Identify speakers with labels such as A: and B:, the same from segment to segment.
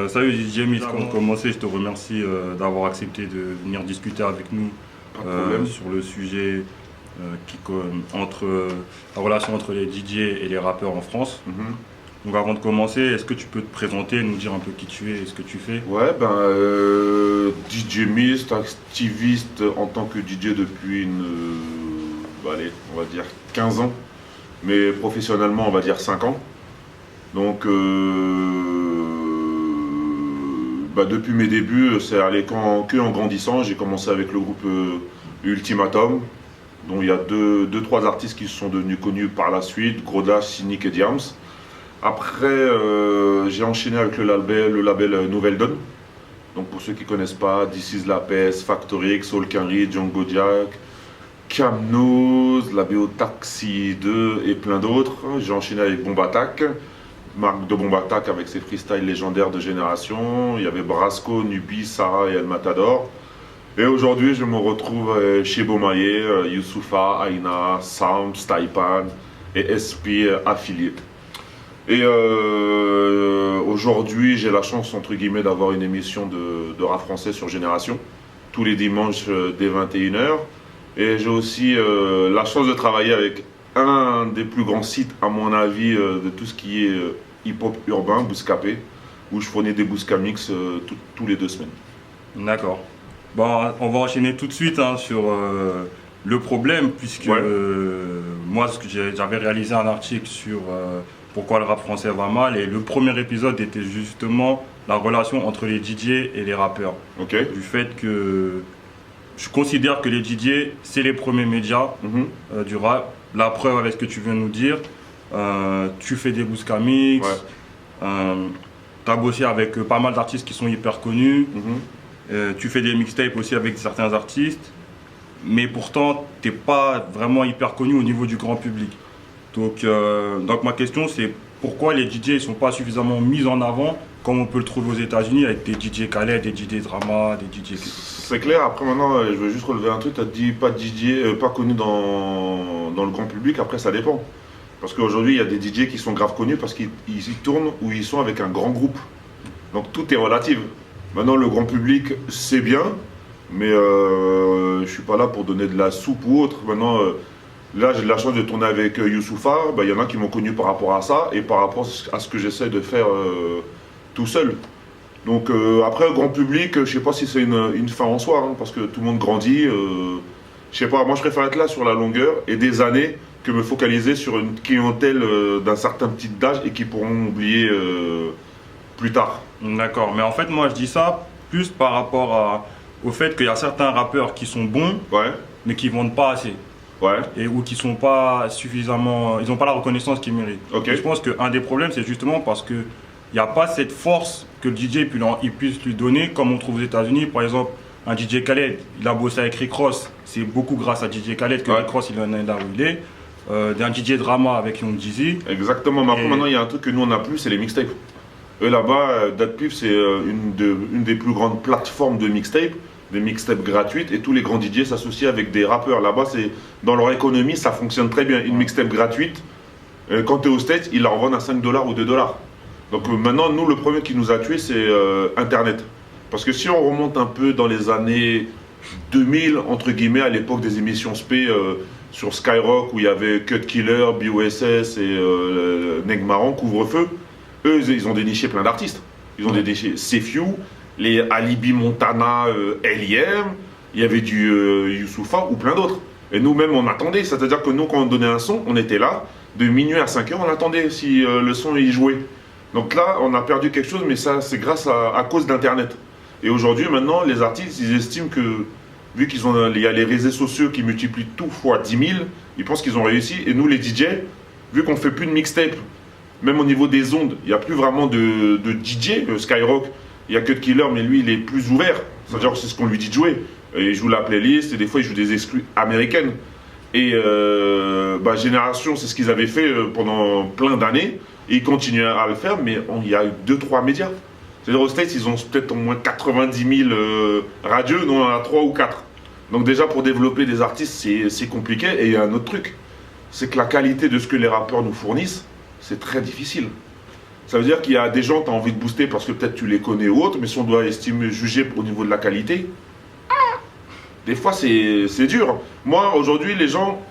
A: Salut DJ Miss, avant de commencer, je te remercie d'avoir accepté de venir discuter avec nous
B: Pas de problème.
A: sur le sujet entre la relation entre les DJ et les rappeurs en France.
B: Mhm.
A: Donc avant de commencer, est-ce que tu peux te présenter, nous dire un peu qui tu es et ce que tu fais?
B: Ouais, DJ Mist, activiste en tant que DJ depuis allez, on va dire 15 ans, mais professionnellement, on va dire 5 ans. Donc, depuis mes débuts, c'est allé en grandissant. J'ai commencé avec le groupe Ultimatum, dont il y a trois artistes qui se sont devenus connus par la suite, Grodash, Cynic et Diams. Après, j'ai enchaîné avec le label Nouvelle Donne. Donc pour ceux qui ne connaissent pas, This is La Peste, Factory X, Soul Kenry, Django Jack, Camnose, la BO Taxi 2 et plein d'autres. J'ai enchaîné avec Bomb Attack, marque de Bomb Attack avec ses freestyles légendaires de génération. Il y avait Brasco, Nubi, Sarah et El Matador. Et aujourd'hui, je me retrouve chez Bomaye, Youssoufa, Aina, Sam, Staipan et SP affiliés. Et aujourd'hui, j'ai la chance, entre guillemets, d'avoir une émission de rap français sur Génération, tous les dimanches dès 21h. Et j'ai aussi la chance de travailler avec un des plus grands sites, à mon avis, de tout ce qui est hip-hop urbain, Bouscapé, où je fournis des Bouscamix tous les 2 semaines.
A: D'accord. Bon, on va enchaîner tout de suite sur le problème, puisque
B: Ouais.
A: moi, j'avais réalisé un article sur pourquoi le rap français va mal, et le premier épisode était justement la relation entre les DJ et les rappeurs.
B: Ok.
A: Du fait que je considère que les DJ, c'est les premiers médias
B: Mhm.
A: du rap. La preuve avec ce que tu viens de nous dire, tu fais des Bouscamix,
B: Ouais.
A: tu as bossé avec pas mal d'artistes qui sont hyper connus.
B: Mhm.
A: Tu fais des mixtapes aussi avec certains artistes, mais pourtant, tu n'es pas vraiment hyper connu au niveau du grand public. Donc ma question, c'est pourquoi les DJ ne sont pas suffisamment mis en avant, comme on peut le trouver aux États-Unis avec des DJ Khaled, des DJ Drama, des DJ.
B: C'est clair, après maintenant, je veux juste relever un truc, tu as dit pas DJ, pas connu dans le grand public, après ça dépend. Parce qu'aujourd'hui, il y a des DJ qui sont grave connus parce qu'ils y tournent ou ils sont avec un grand groupe. Donc tout est relatif. Maintenant, le grand public, c'est bien, mais je suis pas là pour donner de la soupe ou autre. Maintenant, là, j'ai de la chance de tourner avec Youssoufa, il y en a qui m'ont connu par rapport à ça et par rapport à ce que j'essaie de faire tout seul. Donc après, le grand public, je sais pas si c'est une fin en soi, hein, parce que tout le monde grandit. Je sais pas, moi je préfère être là sur la longueur et des années que me focaliser sur une clientèle d'un certain petit d'âge et qui pourront oublier plus tard.
A: D'accord, mais en fait, moi je dis ça plus par rapport au fait qu'il y a certains rappeurs qui sont bons,
B: Ouais,
A: mais qui ne vendent pas assez.
B: ouais,
A: Ou qui sont pas suffisamment, ils n'ont pas la reconnaissance qu'ils méritent.
B: ok.
A: Et je pense qu'un des problèmes, c'est justement parce qu'il n'y a pas cette force que le DJ il puisse lui donner, comme on trouve aux États-Unis. Par exemple, un DJ Khaled, il a bossé avec Rick Ross, c'est beaucoup grâce à DJ Khaled que
B: Ouais.
A: Rick Ross il en est là où il est. D'un DJ Drama avec Young Jeezy.
B: Exactement, mais après
A: Et-
B: maintenant il y a un truc que nous on n'a plus, c'est les mixtapes. Eux là-bas, Datpiff c'est une des plus grandes plateformes de mixtapes, des mixtapes gratuites, et tous les grands DJ s'associent avec des rappeurs. Là-bas, c'est dans leur économie, ça fonctionne très bien. Une mixtape gratuite, quand tu es aux States, ils la revendent à 5 $ ou 2 $. Donc maintenant, nous, le premier qui nous a tués, c'est Internet. Parce que si on remonte un peu dans les années 2000, entre guillemets, à l'époque des émissions SP sur Skyrock, où il y avait Cut Killer, BOSS et Neg Marron, Couvre-Feu, eux, ils ont déniché plein d'artistes. Ils ont déniché Sefiu, les Alibi Montana, L.I.M., il y avait du Youssoufa ou plein d'autres. Et nous-mêmes, on attendait. C'est-à-dire que nous, quand on donnait un son, on était là, de minuit à 5 heures, on attendait si le son y jouait. Donc là, on a perdu quelque chose, mais ça, c'est grâce à cause d'Internet. Et aujourd'hui, maintenant, les artistes, ils estiment que, vu il y a les réseaux sociaux qui multiplient tout fois 10 000, ils pensent qu'ils ont réussi. Et nous, les DJ, vu qu'on fait plus de mixtape, même au niveau des ondes, il n'y a plus vraiment de DJ. Skyrock, il y a Cut Killer, mais lui, il est plus ouvert. C'est-à-dire que c'est ce qu'on lui dit de jouer. Et il joue la playlist, et des fois, il joue des exclus américaines. Et Génération, c'est ce qu'ils avaient fait pendant plein d'années. Et ils continuent à le faire, mais il y a eu 2-3 médias. C'est-à-dire aux States, ils ont peut-être au moins 90 000 radios, nous on en a 3 ou 4. Donc déjà, pour développer des artistes, c'est compliqué. Et il y a un autre truc, c'est que la qualité de ce que les rappeurs nous fournissent, c'est très difficile. Ça veut dire qu'il y a des gens, tu as envie de booster parce que peut-être tu les connais ou autre, mais si on doit estimer, juger au niveau de la qualité, des fois c'est dur. Moi, aujourd'hui, les gens,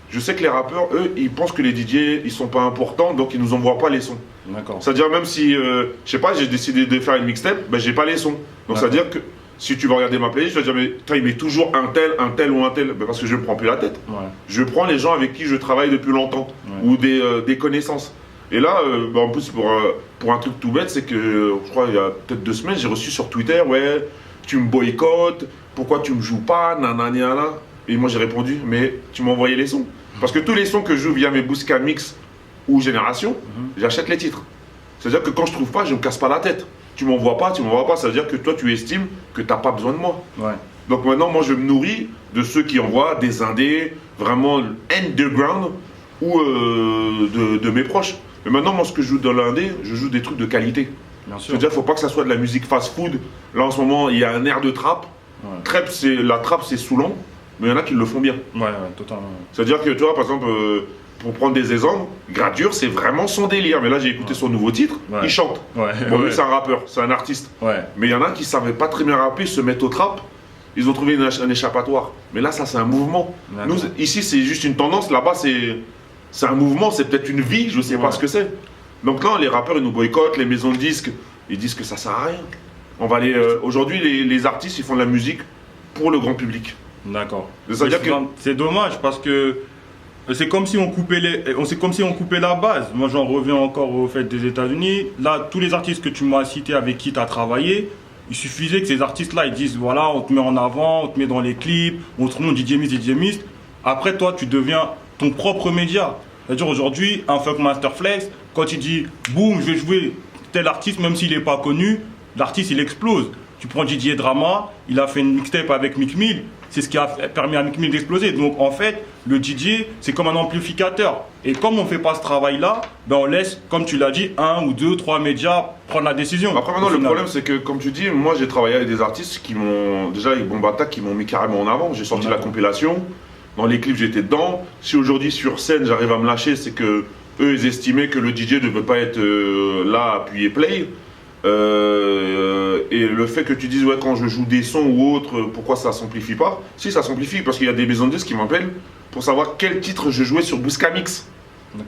B: je sais que les rappeurs, eux, ils pensent que les DJ, ils sont pas importants, donc ils nous envoient pas les sons.
A: D'accord.
B: C'est-à-dire même si, je sais pas, j'ai décidé de faire une mixtape, ben j'ai pas les sons. Donc ça veut dire que si tu vas regarder ma playlist, je vais dire, mais putain, il met toujours un tel ou un tel, ben parce que je me prends plus la tête.
A: Ouais.
B: Je prends les gens avec qui je travaille depuis longtemps, ou des connaissances. Et là, en plus, pour un truc tout bête, c'est que, je crois, il y a peut-être 2 semaines, j'ai reçu sur Twitter, ouais, tu me boycottes, pourquoi tu me joues pas, nanani, nanana. Et moi, j'ai répondu, mais tu m'as envoyé les sons. Parce que tous les sons que je joue via mes Booska Mix ou Génération, j'achète les titres. C'est-à-dire que quand je trouve pas, je me casse pas la tête. Tu m'envoies pas, ça veut dire que toi, tu estimes que tu n'as pas besoin de moi.
A: Ouais.
B: Donc maintenant, moi, je me nourris de ceux qui envoient des indés, vraiment underground, ou de mes proches. Mais maintenant, moi, ce que je joue dans l'indé, je joue des trucs de qualité.
A: Bien sûr.
B: C'est-à-dire qu'il ne faut pas que ça soit de la musique fast-food. Là, en ce moment, il y a un air de trap.
A: Ouais.
B: La trap, c'est saoulant, mais il y en a qui le font bien.
A: Ouais, totalement.
B: C'est-à-dire que, tu vois, par exemple, pour prendre des exemples, Gradure, c'est vraiment son délire. Mais là, j'ai écouté son nouveau titre, il chante.
A: Ouais.
B: Bon, lui, c'est un rappeur, c'est un artiste.
A: Ouais.
B: Mais il y en a qui ne savaient pas très bien rapper, se mettent au trap. Ils ont trouvé un échappatoire. Mais là, ça, c'est un mouvement. Nous, ici, c'est juste une tendance. Là-bas, c'est un mouvement, c'est peut-être une vie, je ne sais pas ce que c'est. Donc là, les rappeurs, ils nous boycottent, les maisons de disques, ils disent que ça sert à rien. On va aller. Aujourd'hui, les artistes, ils font de la musique pour le grand public.
A: D'accord.
B: C'est
A: dommage parce que c'est comme si on coupait la base. Moi, j'en reviens encore au fait des États-Unis. Là, tous les artistes que tu m'as cités avec qui tu as travaillé, il suffisait que ces artistes-là, ils disent voilà, on te met en avant, on te met dans les clips, on te remonte DJ Mist. Après, toi, tu deviens ton propre média. C'est-à-dire aujourd'hui, un Funkmaster Flex, quand il dit boum, je vais jouer tel artiste, même s'il n'est pas connu, l'artiste il explose. Tu prends Didier Drama, il a fait une mixtape avec Mick Mill, c'est ce qui a permis à Mick Mill d'exploser. Donc en fait, le DJ, c'est comme un amplificateur. Et comme on ne fait pas ce travail-là, ben on laisse, comme tu l'as dit, 1 ou 2, 3 médias prendre la décision.
B: Après maintenant, le problème c'est que, comme tu dis, moi j'ai travaillé avec des artistes qui m'ont, déjà avec Bomb Attack, qui m'ont mis carrément en avant. J'ai sorti la compilation, dans les clips j'étais dedans. Si aujourd'hui sur scène j'arrive à me lâcher, c'est que eux ils estimaient que le DJ ne veut pas être là, appuyer play. Et le fait que tu dises ouais, quand je joue des sons ou autre, pourquoi ça s'amplifie pas? Si, ça s'amplifie parce qu'il y a des maisons de disques qui m'appellent pour savoir quel titre je jouais sur Booska Mix.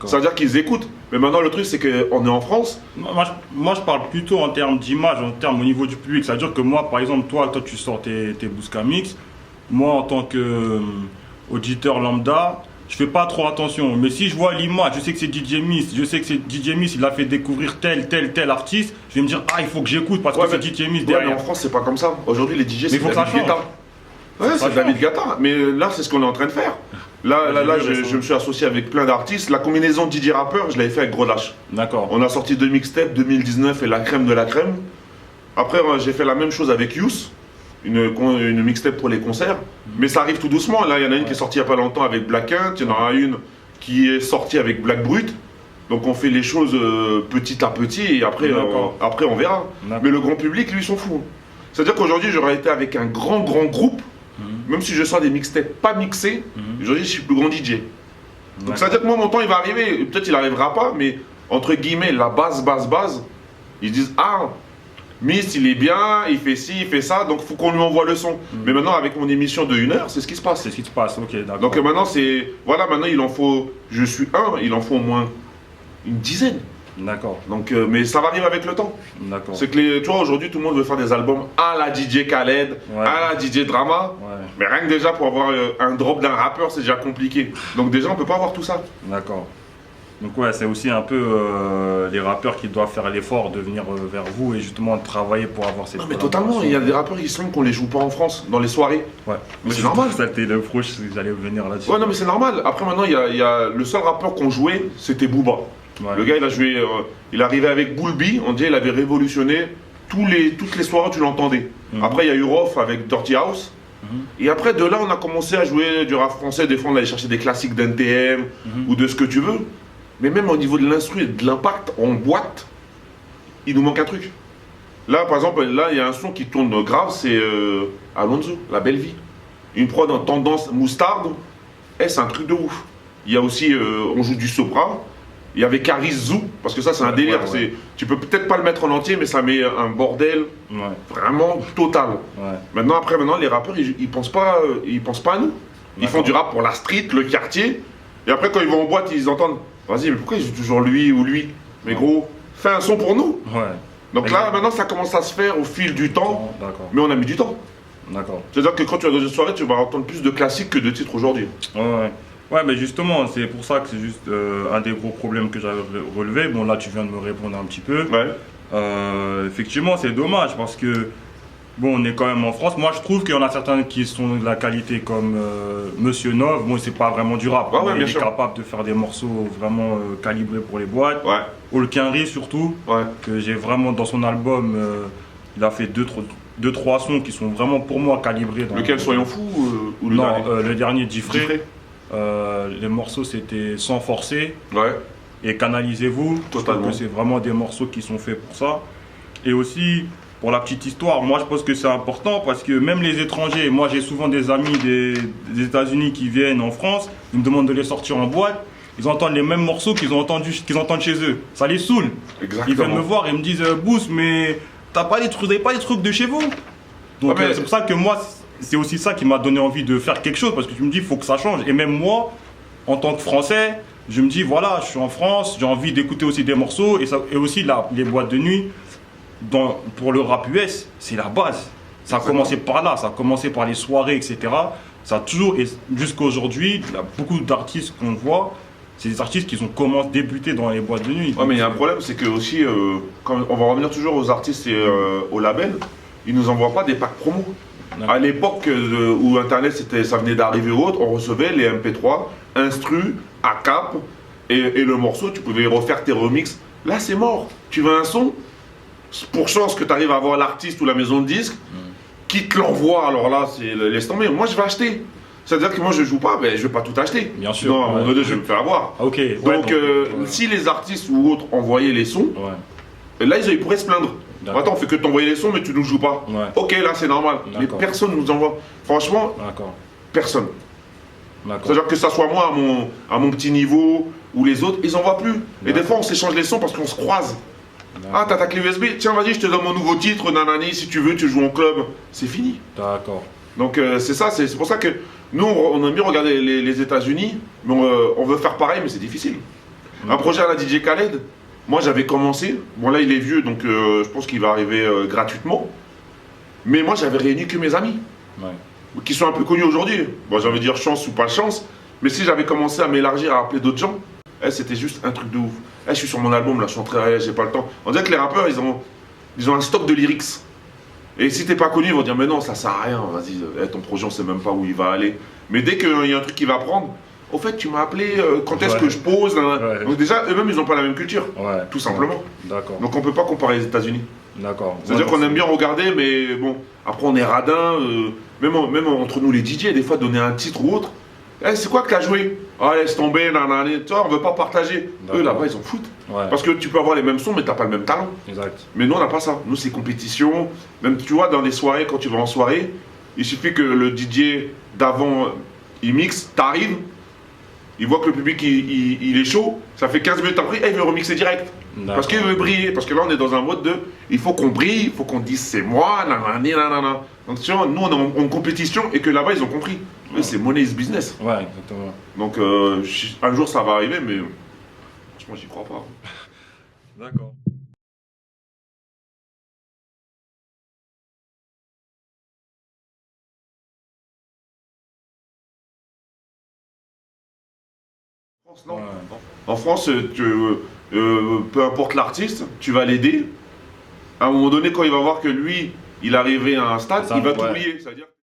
B: Ça veut dire qu'ils écoutent. Mais maintenant le truc c'est qu'on est en France.
A: Moi je parle plutôt en termes d'image, en termes au niveau du public. Ça veut dire que moi par exemple toi tu sors tes Booska Mix. Moi en tant que auditeur lambda, je fais pas trop attention, mais si je vois l'image, je sais que c'est DJ Mist, il a fait découvrir tel artiste, je vais me dire ah il faut que j'écoute parce que c'est DJ Mist derrière.
B: Mais en France c'est pas comme ça. Aujourd'hui les DJ c'est David Guetta. Ouais, c'est David Guetta. Mais là c'est ce qu'on est en train de faire. Là je me suis associé avec plein d'artistes. La combinaison DJ rappeur, je l'avais fait avec Gros Lâche.
A: D'accord.
B: On a sorti 2 mixtapes 2019 et la crème de la crème. Après j'ai fait la même chose avec Youss. Une mixtape pour les concerts, mais ça arrive tout doucement. Là, il y en a une qui est sortie il n'y a pas longtemps avec Black Ant, il y en aura une qui est sortie avec Black Brut. Donc on fait les choses petit à petit et après on verra. Mais le grand public, lui, ils s'en fout. C'est-à-dire qu'aujourd'hui, j'aurais été avec un grand groupe, même si je sors des mixtapes pas mixés, aujourd'hui, je suis plus grand DJ. Donc ça veut dire que moi, mon temps, il va arriver. Peut-être il n'arrivera pas, mais entre guillemets, la base, ils disent ah. Mist, il est bien, il fait ci, il fait ça, donc il faut qu'on lui envoie le son. Mais maintenant, avec mon émission de 1 heure, c'est ce qui se passe.
A: C'est ce qui se passe, ok, d'accord.
B: Donc maintenant, maintenant, il en faut, je suis il en faut au moins une dizaine.
A: D'accord.
B: Donc, mais ça va arriver avec le temps.
A: D'accord.
B: C'est que, tu vois, aujourd'hui, tout le monde veut faire des albums à la DJ Khaled, à la DJ Drama.
A: Ouais.
B: Mais rien que déjà, pour avoir un drop d'un rappeur, c'est déjà compliqué. Donc déjà, on peut pas avoir tout ça.
A: D'accord. Donc ouais, c'est aussi un peu les rappeurs qui doivent faire l'effort de venir vers vous et justement de travailler pour avoir cette.
B: Non mais totalement, il y a des rappeurs qui sont qu'on les joue pas en France, dans les soirées.
A: Ouais.
B: Mais c'est normal.
A: Ça t'es le proche, vous allez venir là-dessus.
B: Ouais non mais c'est normal. Après maintenant, il y a le seul rappeur qu'on jouait, c'était Booba. Ouais. Le gars il a joué, il arrivait avec Bulbi, on dirait il avait révolutionné toutes les soirées tu l'entendais. Après il y a eu Rof avec Dirty House. Et après de là on a commencé à jouer du rap français, des fois on allait chercher des classiques d'NTM ou de ce que tu veux. Mais même au niveau de l'instru et de l'impact en boîte, il nous manque un truc. Là, par exemple, là, il y a un son qui tourne grave, c'est Alonso, La Belle Vie. Une prod en tendance moustarde, c'est un truc de ouf. Il y a aussi, on joue du Sopra, Il y avait Caris Zou, parce que ça c'est un délire. Tu peux peut-être pas le mettre en entier, mais ça met un bordel vraiment total. Maintenant, les rappeurs, ils pensent pas à nous. Ils font du rap pour la street, le quartier. Et après, quand ils vont en boîte, ils entendent, vas-y, mais pourquoi ils jouent toujours lui ou lui? Mais gros, fais un son pour nous. Donc là, maintenant, ça commence à se faire au fil du temps. Mais on a mis du temps. C'est-à-dire que quand tu vas dans une soirée, tu vas entendre plus de classiques que de titres aujourd'hui.
A: Ouais, mais justement, c'est pour ça que c'est juste un des gros problèmes que j'avais relevé. Bon, là, tu viens de me répondre un petit peu. Effectivement, c'est dommage parce que, bon, on est quand même en France. Moi, je trouve qu'il y en a certains qui sont de la qualité comme Monsieur Nov. Bon, c'est pas vraiment du rap. Il est capable de faire des morceaux vraiment calibrés pour les boîtes. Olkinry, surtout, que j'ai vraiment dans son album, il a fait deux, trois sons qui sont vraiment pour moi calibrés.
B: Lequel, Soyons Fous ou le dernier?
A: Le dernier, Diffré. Les morceaux c'était Sans forcer et Canalisez-vous.
B: Totalement.
A: C'est vraiment des morceaux qui sont faits pour ça. Et aussi, pour la petite histoire, moi je pense que c'est important parce que même les étrangers, moi j'ai souvent des amis des États-Unis qui viennent en France, ils me demandent de les sortir en boîte, ils entendent les mêmes morceaux qu'ils entendent chez eux. Ça les saoule. Ils viennent me voir et me disent Boost, mais t'as pas des trucs de chez vous. Donc c'est pour ça que moi, c'est aussi ça qui m'a donné envie de faire quelque chose parce que tu me dis il faut que ça change. Et même moi, en tant que Français, je me dis voilà, je suis en France, j'ai envie d'écouter aussi des morceaux et aussi les boîtes de nuit pour le rap US, c'est la base. Ça a commencé par là, ça a commencé par les soirées, etc. Ça a toujours, et jusqu'à aujourd'hui, il y a beaucoup d'artistes qu'on voit, c'est des artistes qui ont commencé à débuter dans les boîtes de nuit.
B: Mais il y a un problème, c'est que aussi, quand on va revenir toujours aux artistes et aux labels, ils nous envoient pas des packs promo. À l'époque où Internet ça venait d'arriver ou autre, on recevait les MP3, instru, à cap et le morceau, tu pouvais refaire tes remixes. Là c'est mort. Tu veux un son, pour chance que tu arrives à avoir l'artiste ou la maison de disques qui te l'envoie, alors là c'est laisse tomber. Moi je vais acheter. C'est-à-dire que moi je joue pas, mais je vais pas tout acheter.
A: Bien sûr.
B: Non, à un moment donné je vais me faire avoir. Donc si les artistes ou autres envoyaient les sons, là ils pourraient se plaindre. Attends, on fait que t'envoyer les sons, mais tu nous joues pas. Ok, là c'est normal. Mais personne nous envoie. Franchement, personne. C'est-à-dire que ça soit moi à mon petit niveau ou les autres, ils envoient plus. Et des fois on s'échange les sons parce qu'on se croise. Ah, t'as ta clé USB, tiens vas-y, je te donne mon nouveau titre, nanani, si tu veux, tu joues en club. C'est fini. Donc c'est ça, c'est pour ça que nous on aime bien regarder les États-Unis, mais on veut faire pareil, mais c'est difficile. Un projet à la DJ Khaled. Moi j'avais commencé, bon là il est vieux donc je pense qu'il va arriver gratuitement. Mais moi j'avais réuni que mes amis, qui sont un peu connus aujourd'hui. Bon j'ai envie de dire chance ou pas chance, mais si j'avais commencé à m'élargir, à appeler d'autres gens, c'était juste un truc de ouf. Je suis sur mon album là, je suis en train, j'ai pas le temps. On dirait que les rappeurs ils ont un stock de lyrics. Et si t'es pas connu, ils vont dire mais non ça sert à rien, vas-y, ton projet on sait même pas où il va aller. Mais dès qu'il y a un truc qui va prendre, au fait, tu m'as appelé, quand est-ce que je pose Donc déjà, eux-mêmes, ils n'ont pas la même culture, tout simplement. Donc on ne peut pas comparer les États-Unis. C'est-à-dire qu'on aime bien regarder, mais bon, après on est radin, même entre nous les DJ, des fois donner un titre ou autre. C'est quoi que tu as joué? Ah, laisse tomber, nanana, tu vois, on ne veut pas partager. Eux, là-bas, ils s'en foutent. Parce que tu peux avoir les mêmes sons, mais tu n'as pas le même talent. Mais nous, on n'a pas ça. Nous, c'est compétition. Même, tu vois, dans les soirées, quand tu vas en soirée, il suffit que le DJ d'avant, il mixe, t'arrives. Il voit que le public il est chaud, ça fait 15 minutes après, il veut remixer direct. Parce qu'il veut briller, parce que là on est dans un mode de il faut qu'on brille, il faut qu'on dise c'est moi, nanana. Donc tu vois, nous on est en compétition et que là-bas ils ont compris. C'est money is business. Donc un jour ça va arriver, mais franchement j'y crois pas. Non. En France, peu importe l'artiste, tu vas l'aider. À un moment donné, quand il va voir que lui, il est arrivé à un stade, il va t'oublier. C'est-à-dire